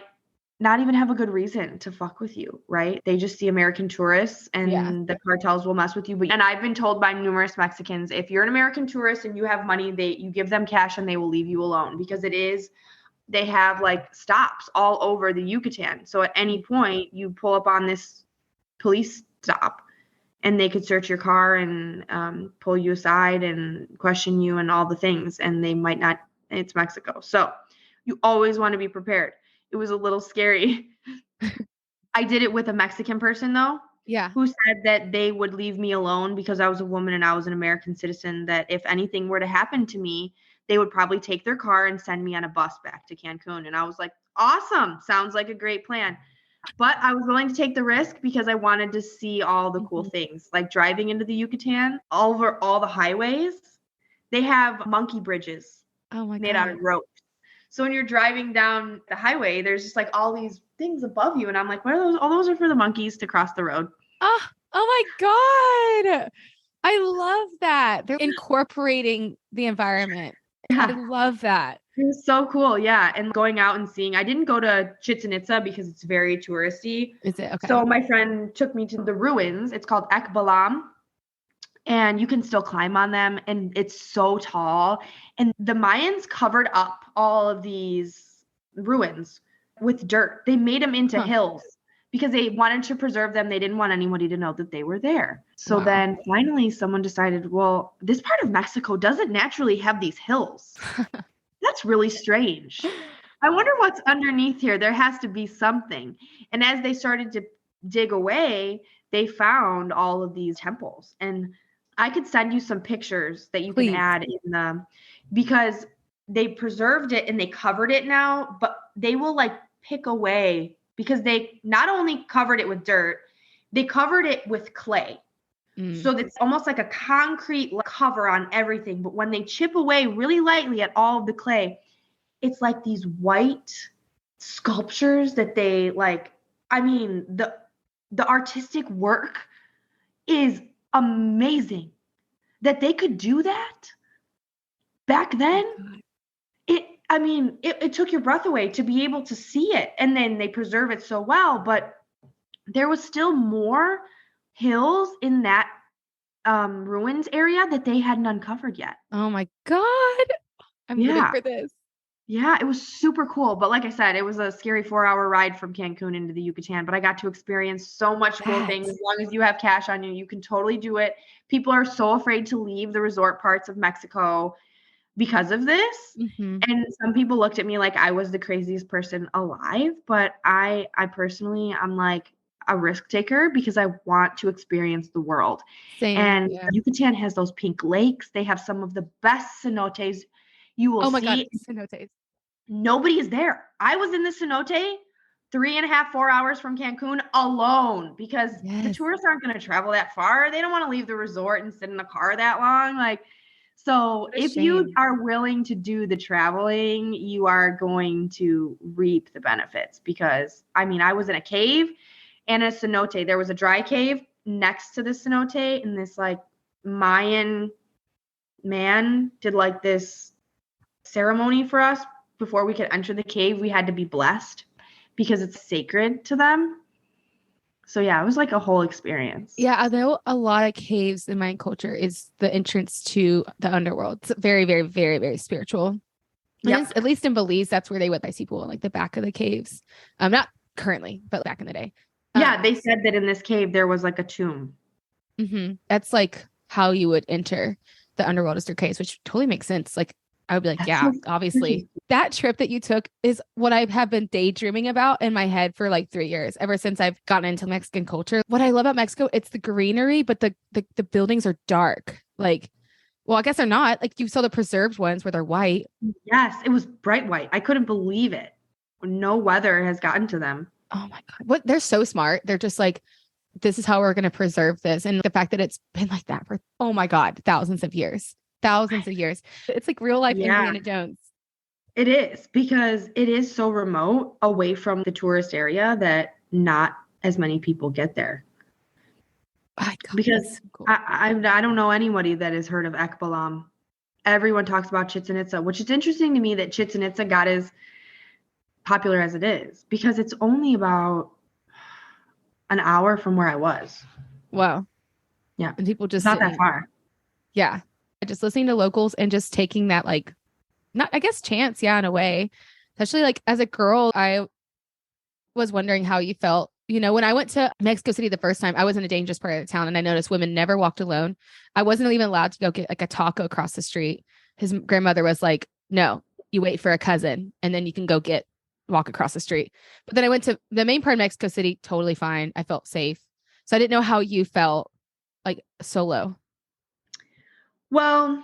not even have a good reason to fuck with you, right? They just see American tourists and the cartels will mess with you. And I've been told by numerous Mexicans, if you're an American tourist and you have money, you give them cash and they will leave you alone because they have like stops all over the Yucatan. So at any point you pull up on this police stop and they could search your car and pull you aside and question you and all the things. And they might not, it's Mexico. So you always want to be prepared. It was a little scary. I did it with a Mexican person though. Yeah. Who said that they would leave me alone because I was a woman and I was an American citizen, that if anything were to happen to me, they would probably take their car and send me on a bus back to Cancun. And I was like, awesome. Sounds like a great plan. But I was willing to take the risk because I wanted to see all the cool things, like driving into the Yucatan, over all the highways. They have monkey bridges made out of ropes. So when you're driving down the highway, there's just like all these things above you. And I'm like, what are those? All those are for the monkeys to cross the road. Oh my God. I love that. They're incorporating the environment. Yeah. I love that. It was so cool. Yeah. And going out and seeing, I didn't go to Chichen Itza because it's very touristy. Is it? Okay. So my friend took me to the ruins. It's called Ekbalam. And you can still climb on them. And it's so tall. And the Mayans covered up all of these ruins with dirt. They made them into hills because they wanted to preserve them. They didn't want anybody to know that they were there. So Wow. then finally someone decided, well, this part of Mexico doesn't naturally have these hills. That's really strange. I wonder what's underneath here. There has to be something. And as they started to dig away, they found all of these temples. And I could send you some pictures that you can add in the, because they preserved it and they covered it now, but they will like pick away, because they not only covered it with dirt, they covered it with clay. So it's almost like a concrete cover on everything. But when they chip away really lightly at all of the clay, it's like these white sculptures that they like. I mean, the artistic work is amazing that they could do that back then. It took your breath away to be able to see it. And then they preserve it so well, but there was still more hills in that ruins area that they hadn't uncovered yet. Oh my God. I'm living for this. Yeah, it was super cool. But like I said, it was a scary 4-hour ride from Cancun into the Yucatan, but I got to experience so much cool things. As long as you have cash on you, you can totally do it. People are so afraid to leave the resort parts of Mexico because of this. And some people looked at me like I was the craziest person alive, but I personally, I'm like a risk taker because I want to experience the world. Same. And Yucatan has those pink lakes. They have some of the best cenotes you will see. Oh my God, cenotes. Nobody is there. I was in the cenote 3.5, 4 hours from Cancun alone, because the tourists aren't going to travel that far. They don't want to leave the resort and sit in a car that long. Like, so if you are willing to do the traveling, you are going to reap the benefits, because I mean, I was in a cave and a cenote. There was a dry cave next to the cenote, and this like Mayan man did like this ceremony for us. Before we could enter the cave, we had to be blessed because it's sacred to them. So yeah, it was like a whole experience. Yeah, I know a lot of caves in Mayan culture is the entrance to the underworld. It's very, very, very, very spiritual. Yep. At least in Belize, that's where they would people in like the back of the caves. Not currently, but back in the day. Yeah, they said that in this cave there was like a tomb. That's like how you would enter the underworld, is through caves, which totally makes sense. Like I would be like, yeah, obviously. That trip that you took is what I have been daydreaming about in my head for like 3 years, ever since I've gotten into Mexican culture. What I love about Mexico, it's the greenery, but the buildings are dark. Like, well, I guess they're not. Like, you saw the preserved ones where they're white. Yes, it was bright white. I couldn't believe it. No weather has gotten to them. Oh my God. What? They're so smart. They're just like, this is how we're going to preserve this. And the fact that it's been like that for, oh my God, thousands of years. It's like real life Indiana Jones. It is, because it is so remote away from the tourist area that not as many people get there. Oh God, because so cool. I don't know anybody that has heard of Ekbalam. Everyone talks about Chichen Itza, which is interesting to me that Chichen Itza got as popular as it is, because it's only about an hour from where I was. Wow. Yeah. And people just not that far. Yeah. Just listening to locals and just taking that, like, not, I guess, chance. Yeah. In a way, especially like as a girl, I was wondering how you felt. You know, when I went to Mexico City the first time, I was in a dangerous part of the town, and I noticed women never walked alone. I wasn't even allowed to go get like a taco across the street. His grandmother was like, no, you wait for a cousin and then you can go walk across the street. But then I went to the main part of Mexico City, totally fine. I felt safe. So I didn't know how you felt like solo. Well,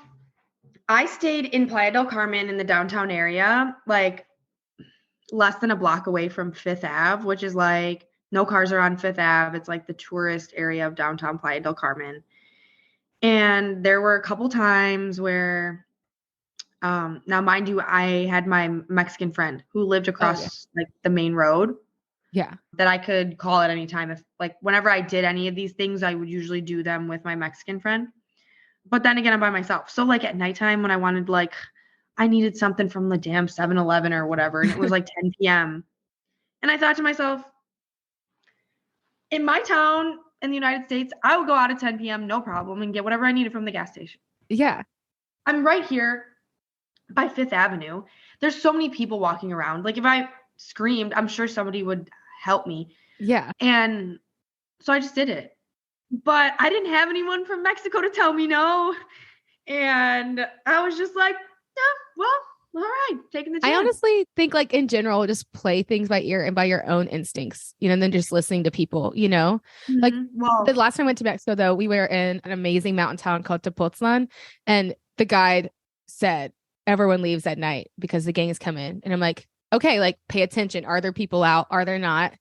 I stayed in Playa del Carmen in the downtown area, like less than a block away from Fifth Ave, which is like no cars are on Fifth Ave. It's like the tourist area of downtown Playa del Carmen. And there were a couple times where, now mind you, I had my Mexican friend who lived across like the main road. Yeah. That I could call at any time. If like whenever I did any of these things, I would usually do them with my Mexican friend. But then again, I'm by myself. So like at nighttime when I wanted, like, I needed something from the damn 7-Eleven or whatever, and it was like 10 p.m. And I thought to myself, in my town in the United States, I would go out at 10 p.m. no problem and get whatever I needed from the gas station. Yeah. I'm right here by Fifth Avenue. There's so many people walking around. Like if I screamed, I'm sure somebody would help me. Yeah. And so I just did it. But I didn't have anyone from Mexico to tell me no. And I was just like, yeah, well, all right, taking the I chance. honestly think like in general, just play things by ear and by your own instincts, and then just listening to people, like the Well, last time I went to Mexico, though, we were in an amazing mountain town called Tepoztlan, and the guide said, everyone leaves at night because the gangs come in. And I'm like, okay, like pay attention. Are there people out? Are there not?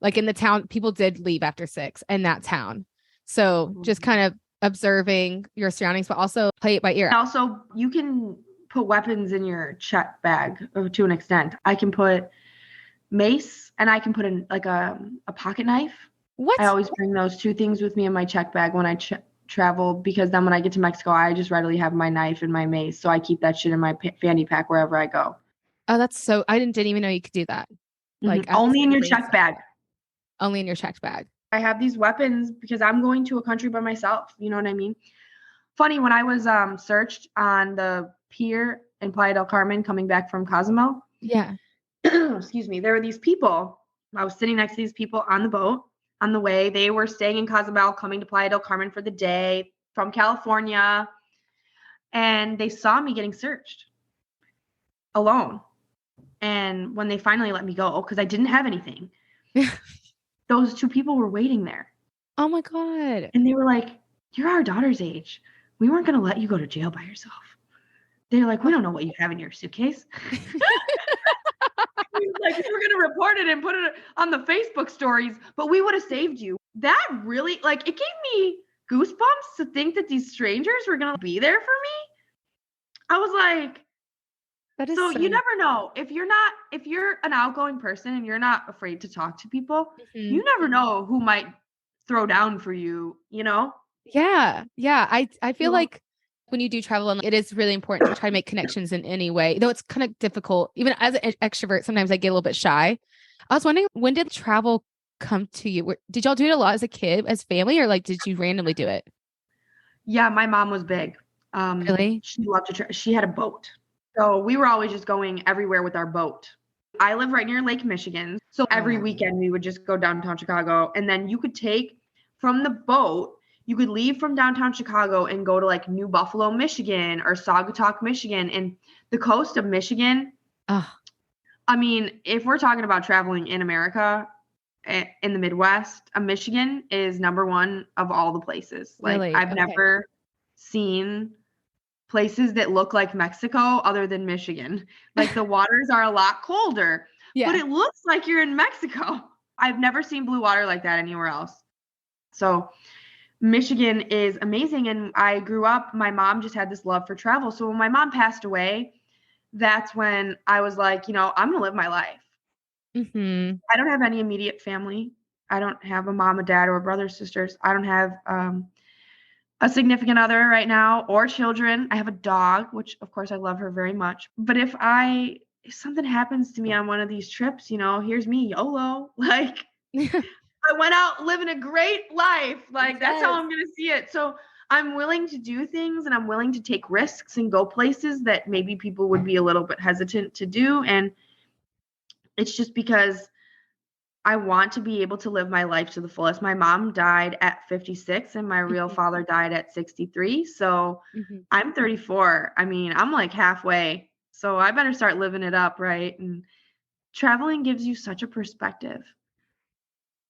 Like in the town, people did leave after 6 in that town. So just kind of observing your surroundings, but also play it by ear. Also, you can put weapons in your check bag to an extent. I can put mace and I can put in like a pocket knife. What? I always bring those two things with me in my check bag when I travel, because then when I get to Mexico, I just readily have my knife and my mace. So I keep that shit in my fanny pack wherever I go. Oh, that's so, I didn't even know you could do that. Like Only in your bring check bag. Only in your checked bag. I have these weapons because I'm going to a country by myself. You know what I mean? Funny, when I was searched on the pier in Playa del Carmen coming back from Cozumel, Yeah. excuse me, there were these people. I was sitting next to these people on the boat on the way. They were staying in Cozumel, coming to Playa del Carmen for the day from California. And they saw me getting searched alone. And when they finally let me go, because I didn't have anything, those two people were waiting there. Oh my God. And they were like, you're our daughter's age. We weren't going to let you go to jail by yourself. They're like, we don't know what you have in your suitcase. Like, we were going to report it and put it on the Facebook stories, but we would have saved you. That really, like, it gave me goosebumps to think that these strangers were going to be there for me. I was like, that is so you never know. If you're an outgoing person and you're not afraid to talk to people, you never know who might throw down for you, Yeah. Yeah. I feel like when you do travel, and it is really important to try to make connections in any way, though it's kind of difficult. Even as an extrovert, sometimes I get a little bit shy. I was wondering, when did travel come to you? Did y'all do it a lot as a kid, as family, or like did you randomly do it? Yeah, my mom was big. Really? She loved to she had a boat. So we were always just going everywhere with our boat. I live right near Lake Michigan. So every weekend we would just go downtown Chicago, and then you could take from the boat, you could leave from downtown Chicago and go to like New Buffalo, Michigan or Saugatuck, Michigan, and the coast of Michigan. Oh. I mean, if we're talking about traveling in America, in the Midwest, Michigan is number one of all the places. Like, Really? I've never seen places that look like Mexico other than Michigan. Like, the waters are a lot colder, but it looks like you're in Mexico. I've never seen blue water like that anywhere else. So Michigan is amazing. And I grew up, my mom just had this love for travel. So when my mom passed away, that's when I was like, I'm going to live my life. I don't have any immediate family. I don't have a mom, a dad, or a brother, sisters. I don't have a significant other right now or children. I have a dog, which of course I love her very much. But if something happens to me on one of these trips, here's me, YOLO. Like, I went out living a great life. Like, that's how I'm going to see it. So I'm willing to do things, and I'm willing to take risks and go places that maybe people would be a little bit hesitant to do. And it's just because I want to be able to live my life to the fullest. My mom died at 56 and my real father died at 63. So I'm 34. I mean, I'm like halfway. So I better start living it up, right? And traveling gives you such a perspective.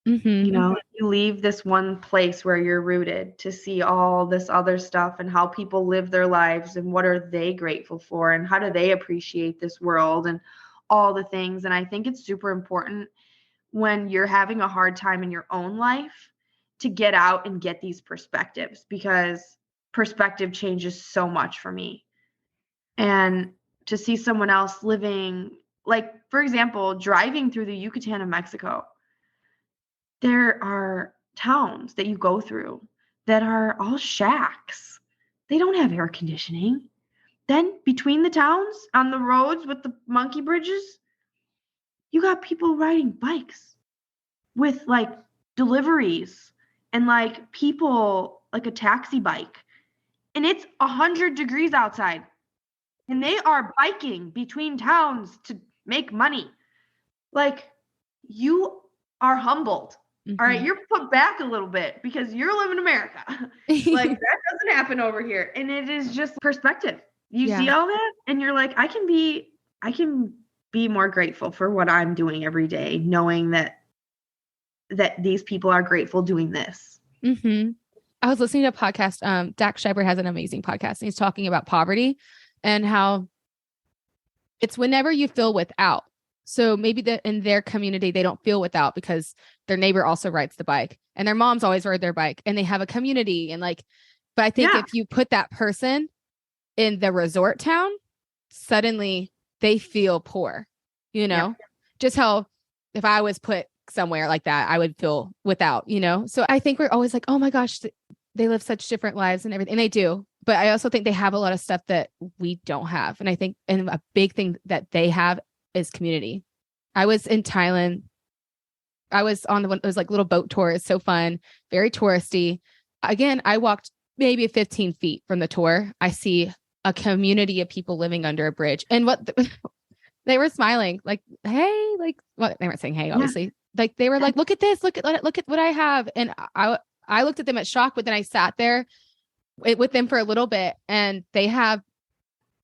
You leave this one place where you're rooted to see all this other stuff and how people live their lives and what are they grateful for and how do they appreciate this world and all the things. And I think it's super important when you're having a hard time in your own life to get out and get these perspectives, because perspective changes so much for me. And to see someone else living, like, for example, driving through the Yucatan of Mexico, there are towns that you go through that are all shacks. They don't have air conditioning. Then between the towns on the roads with the monkey bridges, you got people riding bikes with like deliveries and like people, like a taxi bike. And it's 100 degrees outside. And they are biking between towns to make money. Like, you are humbled. All right, you're put back a little bit because you're living in America. Like that doesn't happen over here. And it is just perspective. You see all that and you're like, I can be more grateful for what I'm doing every day, knowing that these people are grateful doing this. I was listening to a podcast. Dak Shepard has an amazing podcast, and he's talking about poverty and how it's whenever you feel without. So maybe in their community, they don't feel without because their neighbor also rides the bike and their mom's always rode their bike and they have a community. And like, but I think if you put that person in the resort town, suddenly they feel poor, you know, just how if I was put somewhere like that, I would feel without, you know? So I think we're always like, oh my gosh, they live such different lives and everything. And they do. But I also think they have a lot of stuff that we don't have. And I think, and a big thing that they have is community. I was in Thailand. I was on it was like little boat tour. It's so fun, very touristy. Again, I walked maybe 15 feet from the tour. I see a community of people living under a bridge. And they were smiling like, hey, like, well, they weren't saying, hey, obviously. Like they were like, look at this, look at what I have. And I looked at them at shock, but then I sat there with them for a little bit and they have,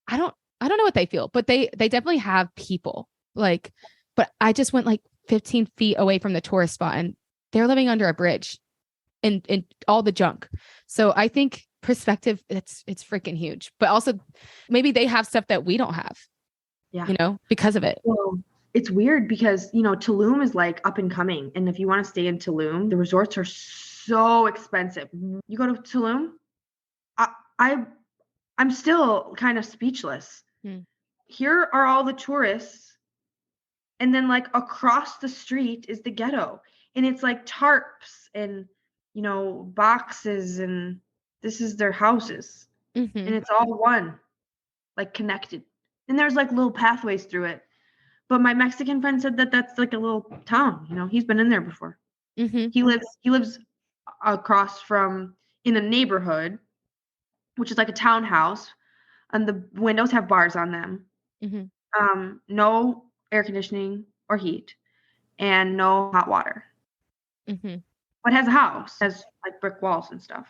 I don't know what they feel, but they definitely have people like, but I just went like 15 feet away from the tourist spot and they're living under a bridge and all the junk. So I think perspective, it's freaking huge, but also maybe they have stuff that we don't have, you know, because of it. Well, it's weird because, you know, Tulum is like up and coming. And if you want to stay in Tulum, the resorts are so expensive. You go to Tulum, I'm still kind of speechless. Here are all the tourists. And then like across the street is the ghetto. And it's like tarps and, you know, boxes and this is their houses. And it's all one, like connected. And there's like little pathways through it. But my Mexican friend said that that's like a little town. You know, he's been in there before. He lives across from in a neighborhood, which is like a townhouse, and the windows have bars on them. No air conditioning or heat, and no hot water. But has a house, has like brick walls and stuff.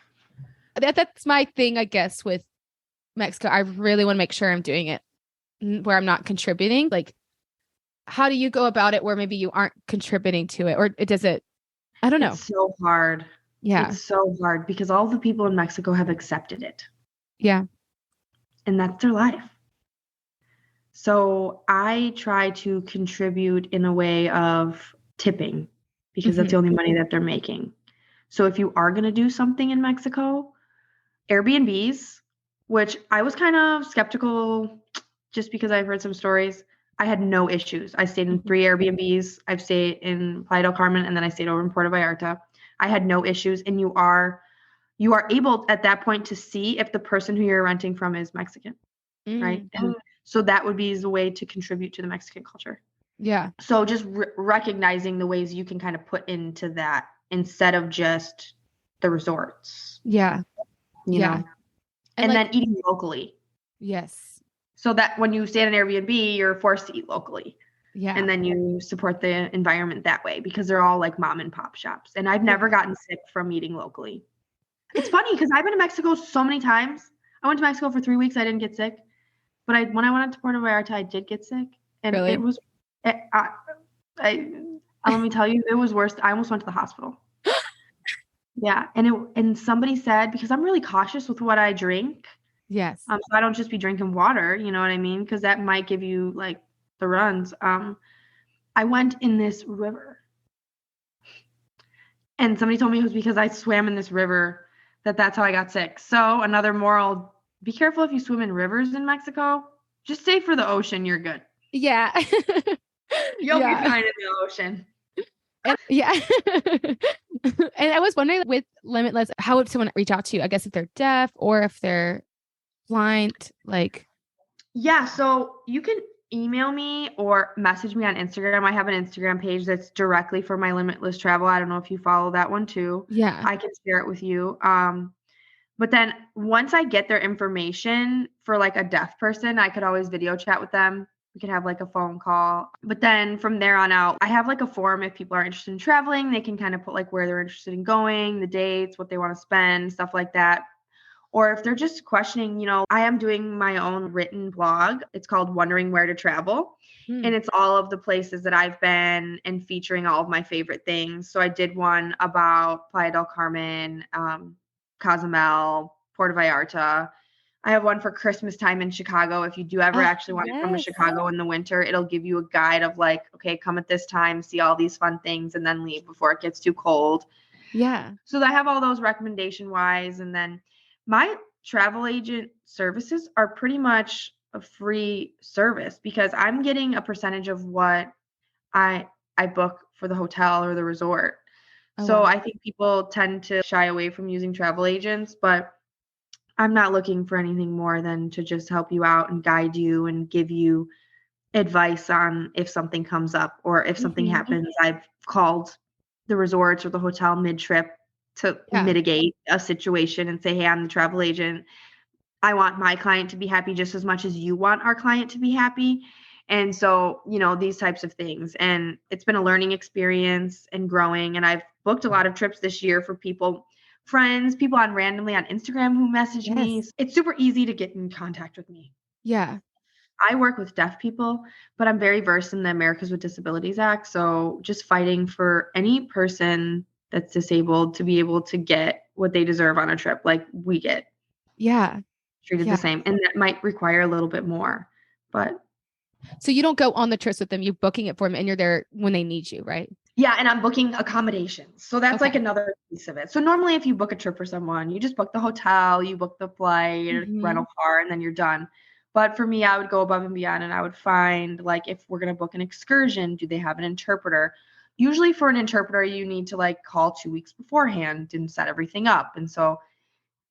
That's my thing, I guess, with Mexico. I really want to make sure I'm doing it where I'm not contributing. Like, how do you go about it where maybe you aren't contributing to it? Or does it, I don't know. It's so hard. Yeah. It's so hard because all the people in Mexico have accepted it. Yeah. And that's their life. So I try to contribute in a way of tipping because that's the only money that they're making. So if you are going to do something in Mexico, Airbnbs, which I was kind of skeptical just because I've heard some stories. I had no issues. I stayed in 3 Airbnbs. I've stayed in Playa del Carmen, and then I stayed over in Puerto Vallarta. I had no issues. And you are able at that point to see if the person who you're renting from is Mexican, right? And so that would be the way to contribute to the Mexican culture. Yeah. So just recognizing the ways you can kind of put into that instead of just the resorts. Yeah. You know? And then eating locally. Yes. So that when you stay at an Airbnb, you're forced to eat locally. Yeah. And then you support the environment that way because they're all like mom and pop shops. And I've never gotten sick from eating locally. It's funny because I've been to Mexico so many times. I went to Mexico for 3 weeks. I didn't get sick. But when I went to Puerto Vallarta, I did get sick. And it was, let me tell you, it was worse. I almost went to the hospital. Yeah. And somebody said, because I'm really cautious with what I drink. Yes. So I don't just be drinking water, you know what I mean? Because that might give you like the runs. I went in this river. And somebody told me it was because I swam in this river that's how I got sick. So another moral, be careful if you swim in rivers in Mexico. Just stay for the ocean. You're good. Yeah. You'll be fine in the ocean. And, and I was wondering with Limitless, how would someone reach out to you? I guess if they're deaf or if they're blind, like. Yeah. So you can email me or message me on Instagram. I have an Instagram page that's directly for my Limitless Travel. I don't know if you follow that one too. Yeah. I can share it with you. But then once I get their information for like a deaf person, I could always video chat with them We could have like a phone call. But then from there on out, I have like a form if people are interested in traveling. They can kind of put like where they're interested in going, the dates, what they want to spend, stuff like that. Or if they're just questioning, I am doing my own written blog. It's called Wondering Where to Travel. And it's all of the places that I've been and featuring all of my favorite things. So I did one about Playa del Carmen, Cozumel, Puerto Vallarta. I have one for Christmas time in Chicago. If you do ever actually want to come to Chicago in the winter, it'll give you a guide of like, okay, come at this time, see all these fun things, and then leave before it gets too cold. Yeah. So I have all those recommendation wise. And then my travel agent services are pretty much a free service because I'm getting a percentage of what I book for the hotel or the resort. So I think people tend to shy away from using travel agents, but I'm not looking for anything more than to just help you out and guide you and give you advice on if something comes up or if something happens. I've called the resorts or the hotel mid-trip to mitigate a situation and say, hey, I'm the travel agent. I want my client to be happy just as much as you want our client to be happy. And so, these types of things. And it's been a learning experience and growing. And I've booked a lot of trips this year for friends, people randomly on Instagram who message me. It's super easy to get in contact with me. Yeah. I work with deaf people, but I'm very versed in the Americans with Disabilities Act. So just fighting for any person that's disabled to be able to get what they deserve on a trip, like we get. Yeah. Treated the same. And that might require a little bit more, but. So you don't go on the trips with them, you're booking it for them and you're there when they need you, right? Yeah. And I'm booking accommodations. So that's like another piece of it. So normally if you book a trip for someone, you just book the hotel, you book the flight, rental car, and then you're done. But for me, I would go above and beyond and I would find like, if we're going to book an excursion, do they have an interpreter? Usually for an interpreter, you need to like call 2 weeks beforehand and set everything up. And so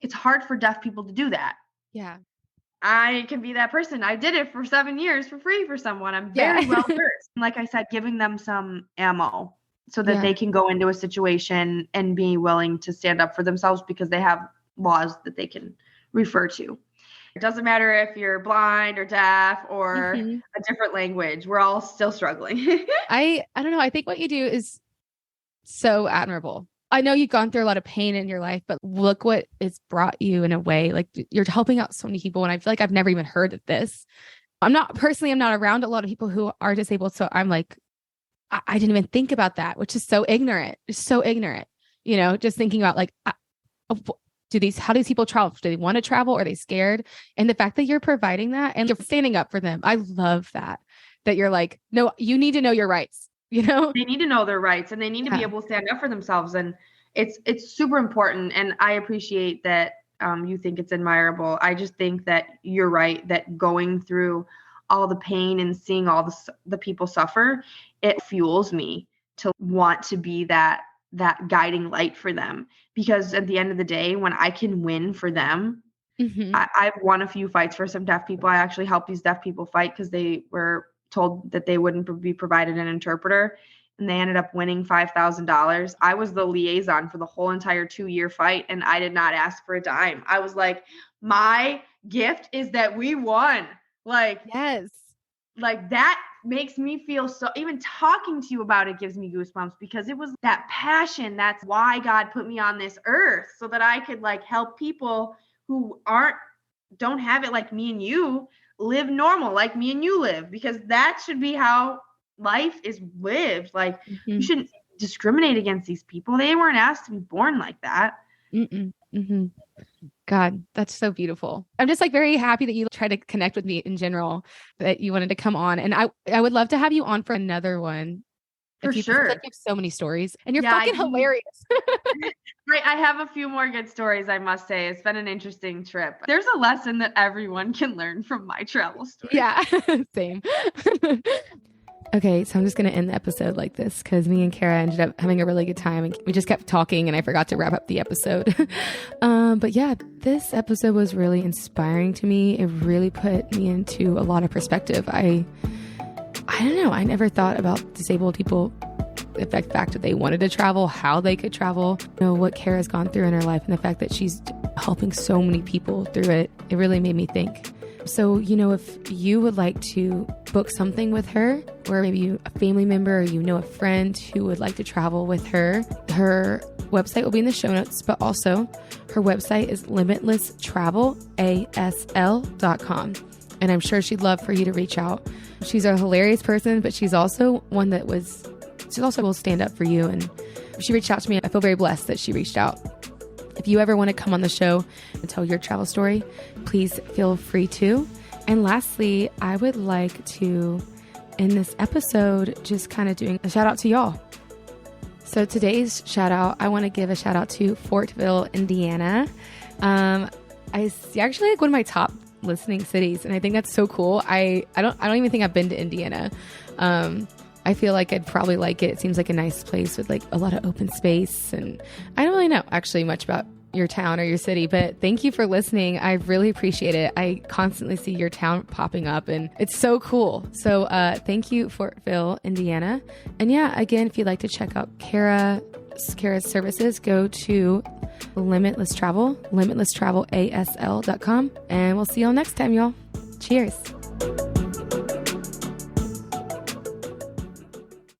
it's hard for deaf people to do that. Yeah. I can be that person. I did it for 7 years for free for someone. I'm very well versed. Like I said, giving them some ammo so that they can go into a situation and be willing to stand up for themselves because they have laws that they can refer to. It doesn't matter if you're blind or deaf or a different language. We're all still struggling. I don't know. I think what you do is so admirable. I know you've gone through a lot of pain in your life, but look what it's brought you in a way. Like you're helping out so many people. And I feel like I've never even heard of this. I'm not around a lot of people who are disabled. So I'm like, I didn't even think about that, which is so ignorant. It's so ignorant, just thinking about like, how do these people travel? Do they want to travel? Or are they scared? And the fact that you're providing that and you're standing up for them. I love that you're like, no, you need to know your rights. They need to know their rights and they need to be able to stand up for themselves. And it's super important. And I appreciate that you think it's admirable. I just think that you're right, that going through all the pain and seeing all the people suffer, it fuels me to want to be that guiding light for them. Because at the end of the day, when I can win for them, I've won a few fights for some deaf people. I actually helped these deaf people fight because they were told that they wouldn't be provided an interpreter and they ended up winning $5,000. I was the liaison for the whole entire 2-year fight and I did not ask for a dime. I was like, my gift is that we won. Like, yes, like that makes me feel so, even talking to you about it gives me goosebumps because it was that passion. That's why God put me on this earth so that I could like help people who don't have it like me and you live normal like me and you live, because that should be how life is lived. Like you shouldn't discriminate against these people. They weren't asked to be born like that. God, that's so beautiful. I'm just like very happy that you try to connect with me in general, that you wanted to come on. And I would love to have you on for another one. For sure. Like you have so many stories and you're fucking hilarious. Right. I have a few more good stories, I must say. It's been an interesting trip. There's a lesson that everyone can learn from my travel story. Yeah, same. Okay, so I'm just going to end the episode like this because me and Kara ended up having a really good time and we just kept talking and I forgot to wrap up the episode. But yeah, this episode was really inspiring to me. It really put me into a lot of perspective. I don't know. I never thought about disabled people, the fact that they wanted to travel, how they could travel, what Kara's gone through in her life and the fact that she's helping so many people through it. It really made me think. So, if you would like to book something with her, or maybe a family member or a friend who would like to travel with her website will be in the show notes, but also her website is limitlesstravelsl.com. And I'm sure she'd love for you to reach out. She's a hilarious person, but she's also one that she also will stand up for you. And she reached out to me. I feel very blessed that she reached out. If you ever want to come on the show and tell your travel story, please feel free to. And lastly, I would like to, in this episode, just kind of doing a shout out to y'all. So today's shout out, I want to give a shout out to Fortville, Indiana. It's actually like one of my top listening cities, and I think that's so cool. I don't even think I've been to Indiana. I feel like I'd probably like it. It seems like a nice place with like a lot of open space, and I don't really know actually much about your town or your city, but thank you for listening. I really appreciate it. I constantly see your town popping up and it's so cool. So thank you, Fortville, Indiana. And yeah, again, if you'd like to check out Kara's services, go to Limitless Travel, limitlesstravelasl.com, and we'll see y'all next time, y'all. Cheers.